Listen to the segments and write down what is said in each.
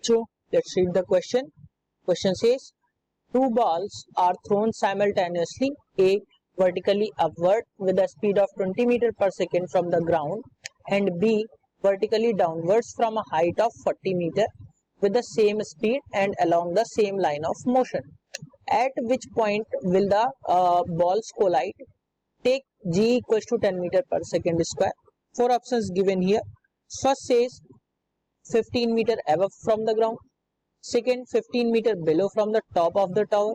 बच्चों, let's read the question. Question says two balls are thrown simultaneously, A vertically upward with a speed of 20 meter per second from the ground and B vertically downwards from a height of 40 meter with the same speed and along the same line of motion. At which point will the balls collide? Take G equals to 10 meter per second square. Four options given here. First says 15 meter above from the ground. Second, 15 meter below from the top of the tower.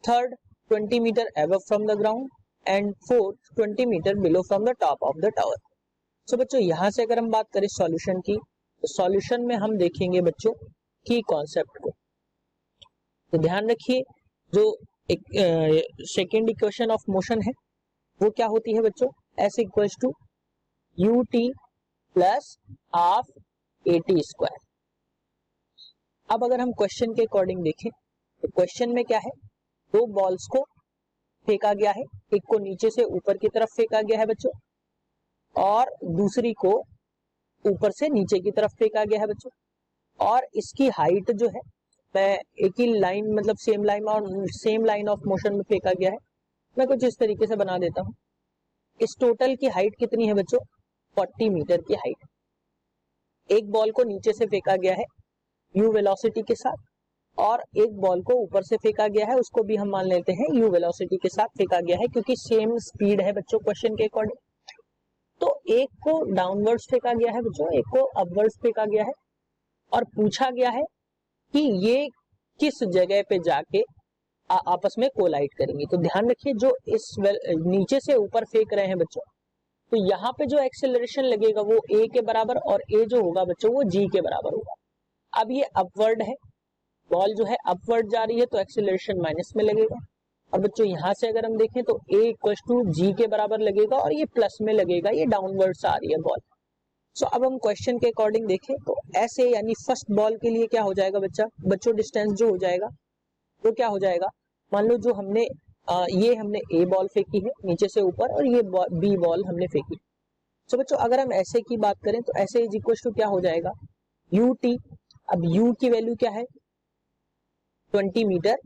Third, 20 meter above from the ground. And fourth, 20 meter below from the top of the tower. So बच्चों यहाँ से अगर हम बात करें solution की, तो solution में हम देखेंगे बच्चों की कॉन्सेप्ट को. तो ध्यान रखिए, जो एक सेकेंड इक्वेशन ऑफ मोशन है वो क्या होती है बच्चों, S equals to U T plus half A T square. अब अगर हम क्वेश्चन के अकॉर्डिंग देखें तो क्वेश्चन में क्या है, दो बॉल्स को फेंका गया है, एक को नीचे से ऊपर की तरफ फेंका गया है बच्चों और दूसरी को ऊपर से नीचे की तरफ फेंका गया है बच्चों. और इसकी हाइट जो है, मैं एक ही लाइन मतलब सेम लाइन ऑफ मोशन में फेंका गया है. मैं कुछ इस तरीके से बना देता हूं. इस टोटल की हाइट कितनी है बच्चों, 40 मीटर की हाइट. एक बॉल को नीचे से फेंका गया है u वेलोसिटी के साथ और एक बॉल को ऊपर से फेंका गया है, उसको भी हम मान लेते हैं u वेलोसिटी के साथ फेंका गया है क्योंकि सेम स्पीड है बच्चों क्वेश्चन के अकॉर्डिंग. तो एक को डाउनवर्ड्स फेंका गया है बच्चों, एक को अपवर्ड्स फेंका गया है और पूछा गया है कि ये किस जगह पे जाके आपस में कोलाइड करेंगे. तो ध्यान रखिए, जो इस नीचे से ऊपर फेंक रहे हैं बच्चों, तो यहाँ पे जो एक्सेलरेशन लगेगा वो a के बराबर और a जो होगा बच्चों वो g के बराबर होगा. अब ये अपवर्ड है, बॉल जो है अपवर्ड जा रही है तो एक्सेलरेशन माइनस में लगेगा. और बच्चों यहाँ से अगर हम देखें तो a इक्वल टू जी के बराबर लगेगा और ये प्लस में लगेगा, ये डाउनवर्ड आ रही है बॉल. सो अब हम क्वेश्चन के अकॉर्डिंग देखें तो ऐसे यानी फर्स्ट बॉल के लिए क्या हो जाएगा बच्चों डिस्टेंस जो हो जाएगा वो क्या हो जाएगा. मान लो जो हमने ये हमने a बॉल फेंकी है नीचे से ऊपर और ये b बॉल हमने फेंकी. सो बच्चों अगर हम ऐसे की बात करें तो ऐसे इज इक्वल टू क्या हो जाएगा, यू टी. अब u की वैल्यू क्या है, 20 मीटर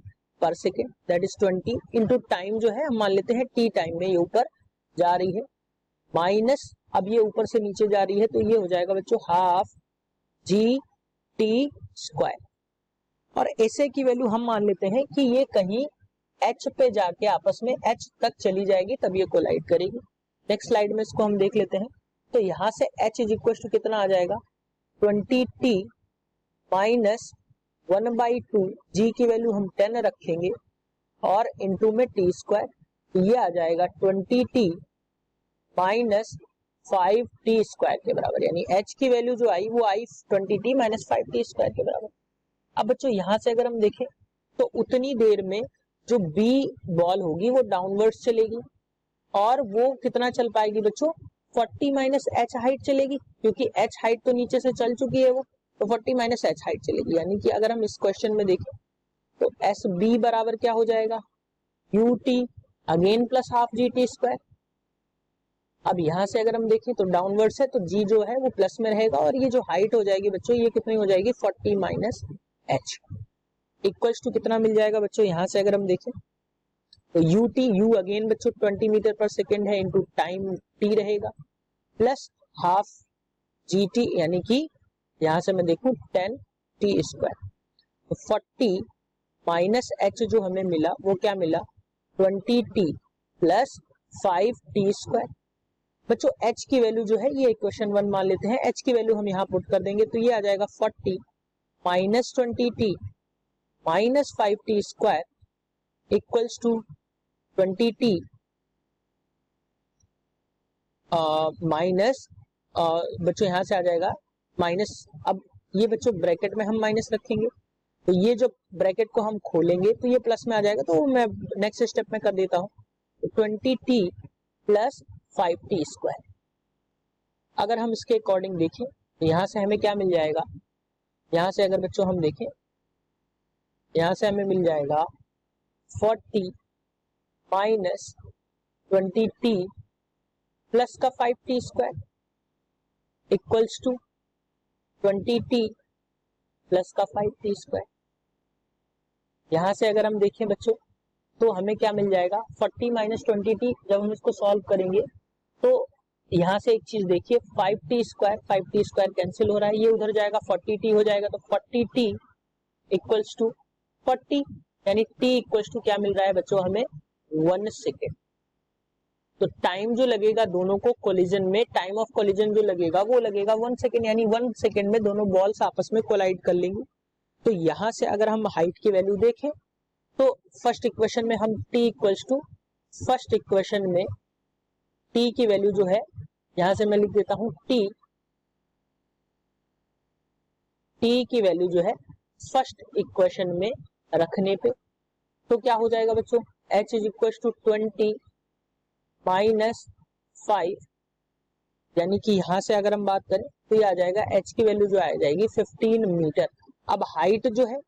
पर second, that is 20 into time जो है हम मान लेते हैं t टाइम में ये ऊपर जा रही है, माइनस अब ये ऊपर से नीचे जा रही है तो ये हो जाएगा बच्चों हाफ जी टी स्क्वायर. और ऐसे की वैल्यू हम मान लेते हैं कि ये कहीं h पे जाके आपस में h तक चली जाएगी तब ये कोलाइड करेगी. नेक्स्ट स्लाइड में इसको हम देख लेते हैं. तो यहां से h इज इक्वल टू कितना आ जाएगा, 20t माइनस 1/2, g की वैल्यू हम 10 रखेंगे और इंटू में टी स्क्वायर, ये आ जाएगा 20t माइनस 5t स्क्वायर के बराबर. यानी h की वैल्यू जो आई वो आई 20t माइनस 5t स्क्वायर के बराबर. अब बच्चों यहां से अगर हम देखें तो उतनी देर में जो b बॉल होगी वो डाउनवर्ड्स चलेगी और वो कितना चल पाएगी बच्चों, 40 माइनस h हाइट चलेगी क्योंकि h हाइट तो नीचे से चल चुकी है वो, तो 40 माइनस h हाइट चलेगी. यानी कि अगर हम इस क्वेश्चन में देखें तो एस बी बराबर क्या हो जाएगा, U T again plus half G T square. अब यहां से अगर हम देखें तो डाउनवर्ड्स है तो g जो है वो प्लस में रहेगा और ये जो हाइट हो जाएगी बच्चों ये कितनी हो जाएगी, 40 माइनस h इक्वल्स टू कितना मिल जाएगा बच्चों. यहां से अगर हम देखें तो यू टी, यू अगेन बच्चों 20 मीटर पर सेकेंड है इंटू टाइम t रहेगा प्लस हाफ जी टी, यानी कि यहां से मैं देखूं 10 टी स्क्वायर. तो 40 माइनस h जो हमें मिला वो क्या मिला, 20t प्लस 5t स्क्वायर. बच्चों h की वैल्यू जो है ये इक्वेशन 1 मान लेते हैं, h की वैल्यू हम यहाँ पुट कर देंगे तो ये आ जाएगा 40 minus 20t minus 5t square equals to 20t minus बच्चों यहाँ से आ जाएगा माइनस. अब ये बच्चों ब्रैकेट में हम माइनस रखेंगे तो ये जो ब्रैकेट को हम खोलेंगे तो ये प्लस में आ जाएगा, तो मैं नेक्स्ट स्टेप में कर देता हूँ. तो 20t प्लस 5t स्क्वायर. अगर हम इसके अकॉर्डिंग देखें तो यहाँ से हमें क्या मिल जाएगा, यहाँ से अगर बच्चों हम देखें यहाँ से हमें मिल जाएगा 40 माइनस 20t प्लस का 5t square equals to 20t plus का 5t²। यहाँ से अगर हम देखें बच्चों तो हमें क्या मिल जाएगा 40 माइनस 20t। जब हम इसको सॉल्व करेंगे तो यहाँ से एक चीज देखिए 5t² कैंसिल हो रहा है, ये उधर जाएगा 40t हो जाएगा, तो 40t इक्वल्स टू 40 यानी t इक्वल्स टू क्या मिल रहा है बच्चों हमें 1 सेकेंड। तो टाइम जो लगेगा दोनों को कोलिजन में, टाइम ऑफ कोलिजन जो लगेगा वो लगेगा 1 सेकेंड, यानी 1 सेकेंड में दोनों बॉल्स आपस में कोलाइड कर लेंगी। तो यहां से अगर हम हाइट की वैल्यू देखें तो फर्स्ट इक्वेशन में हम t equals to, first equation में t की वैल्यू जो है यहां से मैं लिख देता हूं t की वैल्यू जो है फर्स्ट इक्वेशन में रखने पे तो क्या हो जाएगा बच्चों h is equals to 20 minus 5, यानी कि यहां से अगर हम बात करें तो ये आ जाएगा h की वैल्यू जो आ जाएगी 15 मीटर। अब हाइट जो है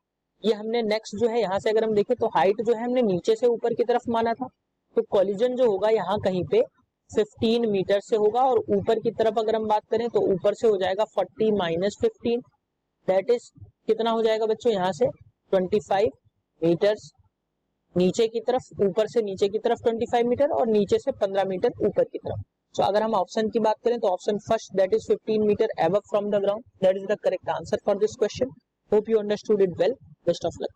ये हमने नेक्स्ट जो है यहाँ से अगर हम देखें तो हाइट जो है हमने नीचे से ऊपर की तरफ माना था, तो कोलिजन जो होगा यहाँ कहीं पे 15 मीटर से होगा, और ऊपर की तरफ अगर हम बात करें तो ऊपर से हो जाएगा 40 माइनस 15, दैट इज कितना हो जाएगा बच्चों यहाँ से 25 मीटर्स नीचे की तरफ, ऊपर से नीचे की तरफ 25 मीटर और नीचे से 15 मीटर ऊपर की तरफ। तो अगर हम ऑप्शन की बात करें तो option first that is 15 meter above from the ground, that is the correct answer for this question. Hope you understood it well, best of luck.